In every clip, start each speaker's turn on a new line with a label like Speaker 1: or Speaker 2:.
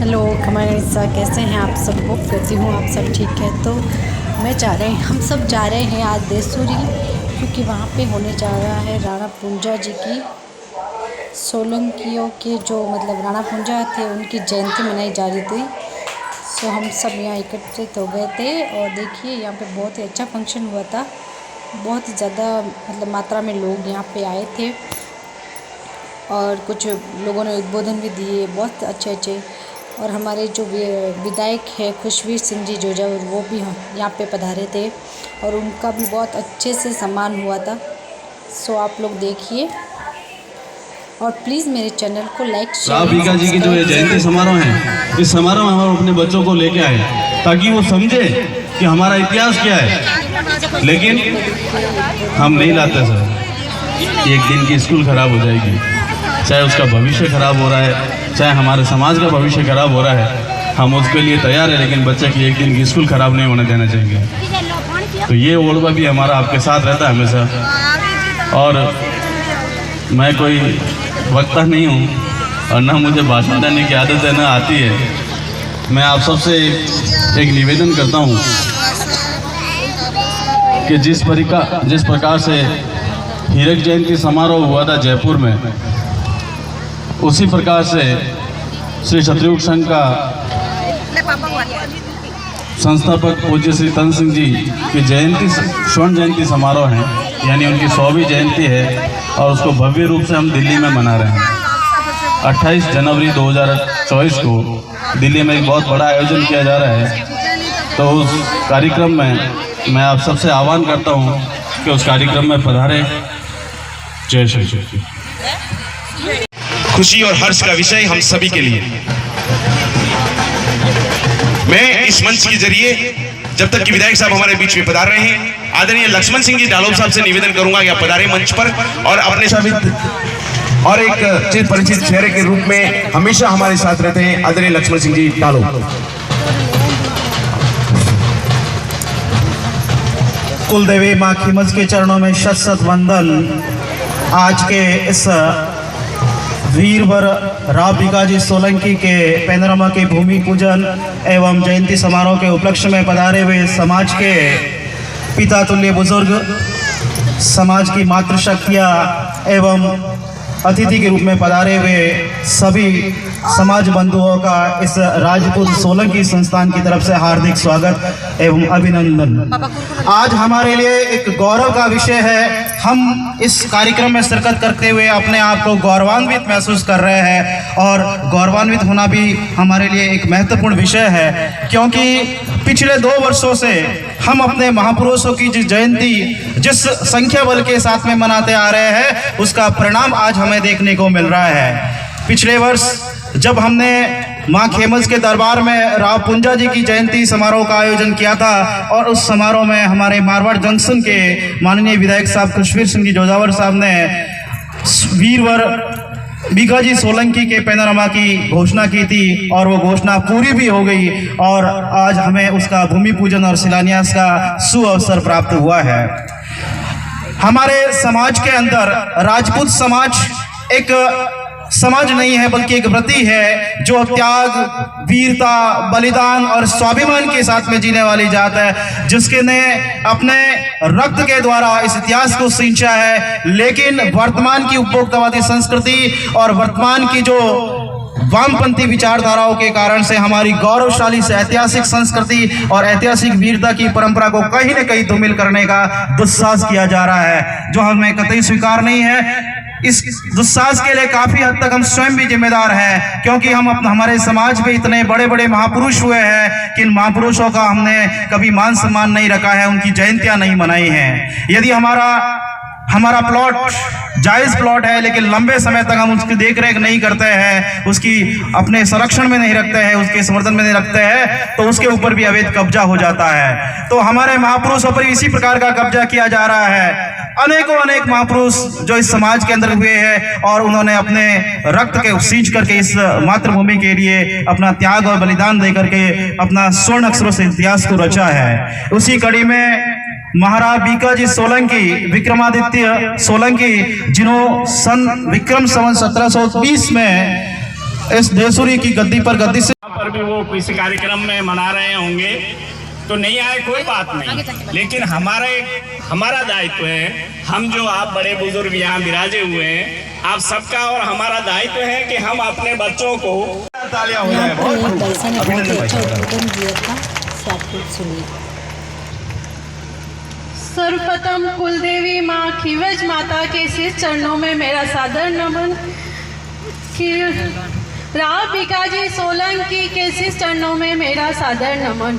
Speaker 1: Hello कमरिसा, कैसे हैं आप सब? होप करती हूँ आप सब ठीक है। तो हम सब जा रहे हैं आज देसूरी, क्योंकि वहाँ पे होने जा रहा है राणा पूंजा जी की, सोलंकियों के जो मतलब राणा पूंजा थे उनकी जयंती मनाई जा रही थी। सो हम सब यहाँ एकत्रित हो गए थे और देखिए यहाँ पे बहुत ही अच्छा फंक्शन हुआ था। बहुत ही ज़्यादा मतलब मात्रा में लोग यहाँ पे आए थे और कुछ लोगों ने उद्बोधन भी दिए बहुत अच्छे। और हमारे जो विधायक है खुशवीर सिंह जी जोजावर, वो भी यहाँ पे पधारे थे और उनका भी बहुत अच्छे से सम्मान हुआ था। सो आप लोग देखिए और प्लीज़ मेरे चैनल को लाइक शेयर।
Speaker 2: बीका जी की जो ये जयंती समारोह है, इस समारोह में हम अपने बच्चों को लेके आए ताकि वो समझे कि हमारा इतिहास क्या है। लेकिन हम नहीं लाते सर, एक दिन की स्कूल खराब हो जाएगी, चाहे उसका भविष्य खराब हो रहा है, चाहे हमारे समाज का भविष्य खराब हो रहा है, हम उसके लिए तैयार है, लेकिन बच्चे की एक दिन की स्कूल खराब नहीं होने देना चाहिए। तो ये ओल्वा भी हमारा आपके साथ रहता है हमेशा। और मैं कोई वक्ता नहीं हूँ और ना मुझे भाषण देने की आदत है, ना आती है। मैं आप सबसे एक निवेदन करता हूँ कि जिस प्रकार से हीरक जयंती समारोह हुआ था जयपुर में, उसी प्रकार से श्री क्षत्रिय संघ का संस्थापक पूज्य श्री तन सिंह जी की जयंती स्वर्ण जयंती समारोह है, यानी उनकी 100वीं जयंती है और उसको भव्य रूप से हम दिल्ली में मना रहे हैं। 28 जनवरी 2024 को दिल्ली में एक बहुत बड़ा आयोजन किया जा रहा है। तो उस कार्यक्रम में मैं आप सबसे आह्वान करता हूँ कि उस कार्यक्रम में पधारें। जय श्री कृष्ण।
Speaker 3: खुशी और हर्ष का विषय हम सभी के लिए। मैं इस मंच के जरिए जब तक कि विधायक साहब हमारे बीच में पधार रहे हैं, आदरणीय लक्ष्मण सिंह जी डालोब साहब से निवेदन करूंगा कि आप पधारें मंच पर और अपने साथ और एक चिर परिचित चेहरे के रूप में हमेशा हमारे साथ रहते हैं आदरणीय लक्ष्मण सिंह जी डालोब।
Speaker 4: कुलदेवी माँ खीमज के चरणों में शत शत वंदन। आज के इस वीरवर राव बीका जी सोलंकी के पैनोरमा के भूमि पूजन एवं जयंती समारोह के उपलक्ष्य में पधारे हुए समाज के पिता तुल्य बुजुर्ग, समाज की मातृशक्तियाँ एवं अतिथि के रूप में पधारे हुए सभी समाज बंधुओं का इस राजपूत सोलंकी संस्थान की तरफ से हार्दिक स्वागत एवं अभिनंदन। आज हमारे लिए एक गौरव का विषय है। हम इस कार्यक्रम में शिरकत करते हुए अपने आप को गौरवान्वित महसूस कर रहे हैं और गौरवान्वित होना भी हमारे लिए एक महत्वपूर्ण विषय है, क्योंकि पिछले 2 वर्षों से हम अपने महापुरुषों की जिस जयंती जिस संख्या बल के साथ में मनाते आ रहे हैं, उसका परिणाम आज हमें देखने को मिल रहा है। पिछले वर्ष जब हमने माँ खेमज के दरबार में राव पूंजा जी की जयंती समारोह का आयोजन किया था और उस समारोह में हमारे मारवाड़ जंक्शन के माननीय विधायक साहब खुशवीर सिंह जी जोजावर साहब ने वीरवर बीका जी सोलंकी के पैनोरमा की घोषणा की थी और वो घोषणा पूरी भी हो गई और आज हमें उसका भूमि पूजन और शिलान्यास का सुअवसर प्राप्त हुआ है। हमारे समाज के अंदर राजपूत समाज एक समाज नहीं है बल्कि एक वृत्ति है जो त्याग, वीरता, बलिदान और स्वाभिमान के साथ में जीने वाली जात है, जिसके ने अपने रक्त के द्वारा इस इतिहास को सींचा है। लेकिन वर्तमान की उपभोक्तावादी संस्कृति और वर्तमान की जो वामपंथी विचारधाराओं के कारण से हमारी गौरवशाली से ऐतिहासिक संस्कृति और ऐतिहासिक वीरता की परंपरा को कहीं न कहीं धूमिल करने का दुस्साहस किया जा रहा है, जो हमें कतई स्वीकार नहीं है। इस दुस्साहस के लिए काफी हद तक हम स्वयं भी जिम्मेदार हैं, क्योंकि हम हमारे समाज में इतने बड़े बड़े महापुरुष हुए हैं कि इन महापुरुषों का हमने कभी मान सम्मान नहीं रखा है, उनकी जयंतियां नहीं मनाई हैं। यदि हमारा प्लॉट जायज प्लॉट है लेकिन लंबे समय तक हम उसकी देखरेख नहीं करते हैं, उसकी अपने संरक्षण में नहीं रखते हैं, उसके समर्थन में नहीं रखते हैं, तो उसके ऊपर भी अवैध कब्जा हो जाता है। तो हमारे महापुरुषों पर इसी प्रकार का कब्जा किया जा रहा है। अनेक महापुरुष जो इस समाज के अंदर हुए हैं और उन्होंने अपने रक्त के सींच करके इस मातृभूमि के लिए अपना त्याग और बलिदान दे करके अपना स्वर्ण अक्षरों से इतिहास को रचा है। उसी कड़ी में महाराज बीका जी सोलंकी, विक्रमादित्य सोलंकी, जिन्हों सन विक्रम संवत 1720 में इस देसूरी की गद्दी से
Speaker 5: भी वो किसी कार्यक्रम में मना रहे होंगे तो नहीं आए कोई बात नहीं, लेकिन हमारा दायित्व है, हम जो आप बड़े बुजुर्ग यहाँ विराजे हुए हैं, आप सबका और हमारा दायित्व है कि हम अपने बच्चों को तालियां हो जाए।
Speaker 1: बहुत दर्शन ने बहुत ही अच्छा उद्बोधन दिया था, से आप लोग सुनिए।
Speaker 6: सर्वप्रथम कुलदेवी माँ खीवज माता के शीश चरणों में मेरा सादर नमन। राव भिकाजी सोलंकी के शीश चरणों में मेरा सादर नमन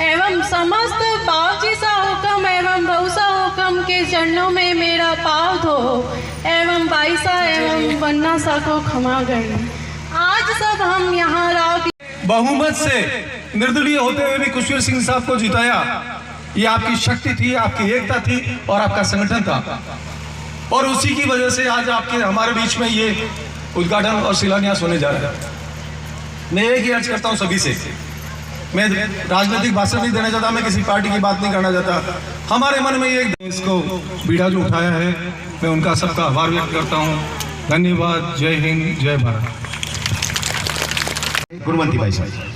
Speaker 6: एवं समस्त बावजी सा हुक्म एवं बहुसा हुक्म के चरणों में मेरा पाव धो एवं बाईसा एवं बन्ना सा को क्षमा करना। आज सब हम यहाँ राव
Speaker 7: बहुमत से निर्दलीय होते हुए भी कुशवीर सिंह साहब को जिताया, ये आपकी शक्ति थी, आपकी एकता थी और आपका संगठन था, और उसी की वजह से आज आपके हमारे बीच में ये उद्घाटन और शिलान्यास होने जा रहा है। मैं एक ही अर्ज करता हूँ सभी से, मैं राजनीतिक भाषण नहीं देना चाहता, मैं किसी पार्टी की बात नहीं करना चाहता, हमारे मन में ये इसको बीड़ा जो उठाया है, मैं उनका सबका आभार व्यक्त करता हूँ। धन्यवाद। जय हिंद, जय भारत।
Speaker 3: गुणवंती भाई साहब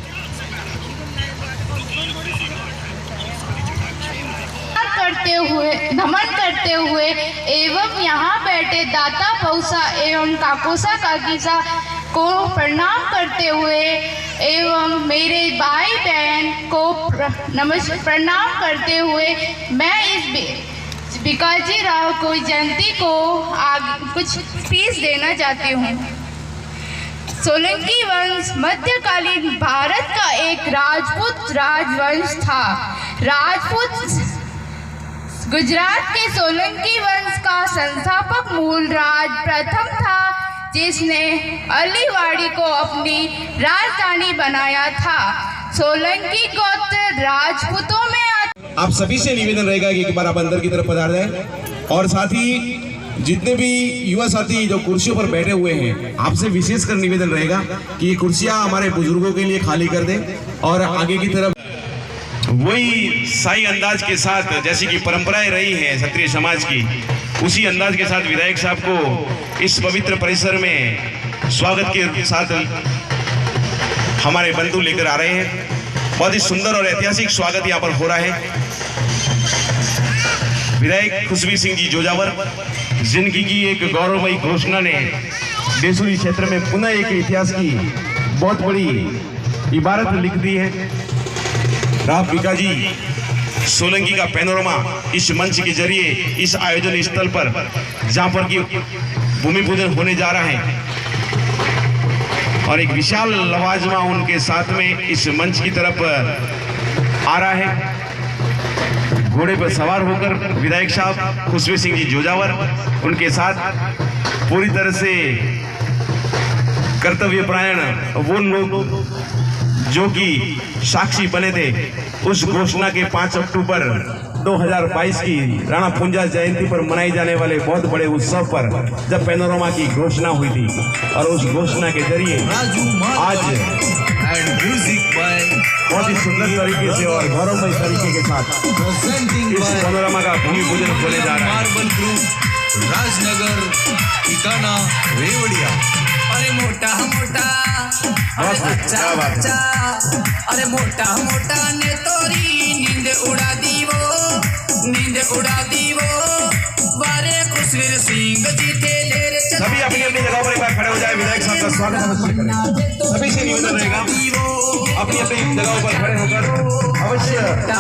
Speaker 8: नमन करते हुए एवं यहाँ बैठे दाता पौसा एवं काकोसा काकीसा को प्रणाम करते हुए एवं मेरे भाई बहन को प्रणाम करते हुए मैं इस भिकाजी राव को जयंती को आगे कुछ स्पीच देना चाहती हूँ। सोलंकी वंश मध्यकालीन भारत का एक राजपूत राजवंश था। राजपूत गुजरात के सोलंकी वंश का संस्थापक मूल राज प्रथम था, जिसने अलीवाड़ी को अपनी राजधानी बनाया था। सोलंकी गोत्र राजपूतों में
Speaker 3: आप सभी से निवेदन रहेगा कि एक बार आप अंदर की तरफ पधार जाएं, और साथ ही जितने भी युवा साथी जो कुर्सियों पर बैठे हुए हैं, आपसे विशेषकर निवेदन रहेगा कि ये कुर्सियां हमारे बुजुर्गों के लिए खाली कर दें और आगे की तरफ वही साई अंदाज के साथ, जैसी कि परंपराएं रही हैं क्षत्रिय समाज की, उसी अंदाज के साथ विधायक साहब को इस पवित्र परिसर में स्वागत के साथ हमारे बंधु लेकर आ रहे हैं। बहुत ही सुंदर और ऐतिहासिक स्वागत यहाँ पर हो रहा है। विधायक कुशवीर सिंह जी जोजावर, जिनकी की एक गौरवमयी घोषणा ने देसूरी क्षेत्र में पुनः एक इतिहास की बहुत बड़ी इबारत लिख दी है। राव भिकाजी सोलंकी का पैनोरमा इस मंच के जरिए इस आयोजन स्थल पर, जहां पर कि भूमि पूजन होने जा रहा है, और एक विशाल लवाजमा उनके साथ में इस मंच की तरफ आ रहा है। घोड़े पर सवार होकर विधायक साहब कुशवीर सिंह जी जोजावर, उनके साथ पूरी तरह से कर्तव्यपरायण वो लोग जो कि साक्षी बने थे उस घोषणा के 5 अक्टूबर 2022 की राणा पुंजा जयंती पर मनाई जाने वाले बहुत बड़े उत्सव पर, जब पैनोरमा की घोषणा हुई थी, और उस घोषणा के जरिए आज बहुत ही सुंदर तरीके से और गौरवमय तरीके के साथ इस पैनोरमा का भूमि पूजन होने जा रहा है।
Speaker 9: राजनगर ठिकाना रेवड़िया। अरे मोटा मोटा अच्छा अच्छा, अरे मोटा मोटा ने तोरी नींद उड़ा दी वो बारे कुशवीर सिंह जी थे ले।
Speaker 3: सभी अपनी अपनी जगह पर एक बार खड़े हो जाए, विधायक साहब का स्वागत अवश्य करें। सभी से निवेदन रहेगा अपनी अपनी जगहों पर खड़े होकर अवश्य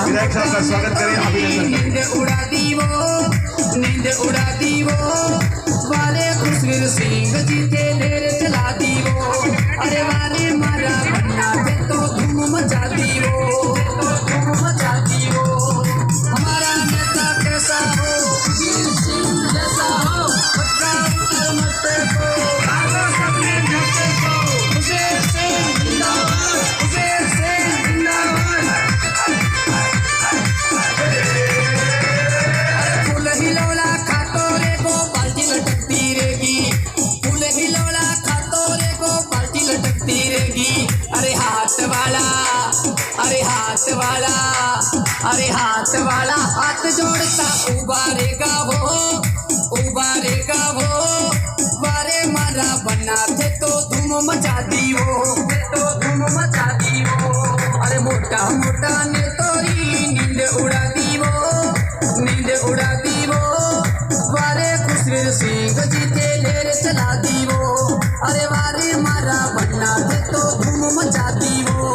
Speaker 3: विधायक साहब का स्वागत करें, अभिनंदन करें।
Speaker 9: नींद उड़ा दी वो वाले कुशवीर सिंह जी थे ले चला दी वो। अरे वाले मारा बन्ना थे तो धूम मचा दी वो, हमारा नेता कैसा हो, कुशवीर सिंह जैसा हो, पक्का उत्तर मत को भागो सबने झटके को। कुशवीर सिंह जिंदाबाद, कुशवीर सिंह जिंदाबाद। फूल हिलोला खातो रे को बाल्टी लटकती रहेगी, फूल हिलोला खातो रे को बाल्टी लटकती रहेगी। अरे हाथ वाला, अरे हाथ वाला, अरे हाथ वाला हाथ जोड़ता उबारेगा वो बारे मारा बना थे तो धूम मचा दी वो, तो धूम मचा दी छोटा मोटा ने तोरी नींद उड़ा दी वो वारे खुशवीर सिंह जीते लेर चला दी वो अरे वारे मारा बनना थे तो धूम मचा दी वो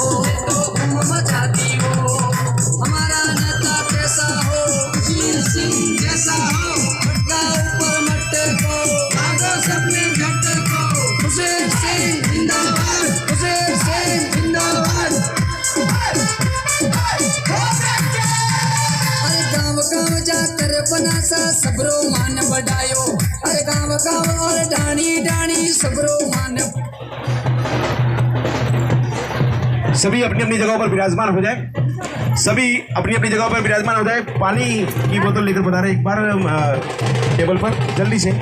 Speaker 9: हमारा नेता कैसा हो वीर सिंह जैसा हो मटका ऊपर मट्टे को भागो सबने झट्टे को हुसैन सिंह जिंदाबाद हुसैन सिंह जिंदाबाद अरे गाँव गाँव जाकर बनासा सबरो मान बढ़ायो अरे गाँव गाँव और डाणी डाणी सबरो मान
Speaker 3: सभी अपनी अपनी जगहों पर विराजमान हो जाए सभी अपनी अपनी जगहों पर विराजमान हो जाए पानी की बोतल लेकर बता रहे एक बार टेबल पर जल्दी से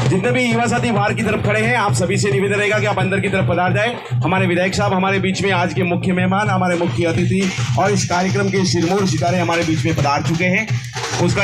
Speaker 3: जितने भी युवा साथी बाहर की तरफ खड़े हैं आप सभी से निवेदन रहेगा कि आप अंदर की तरफ पधार जाए हमारे विधायक साहब हमारे बीच में आज के मुख्य मेहमान हमारे मुख्य अतिथि और इस कार्यक्रम के सिरमौर सितारे हमारे बीच में पधार चुके हैं उसका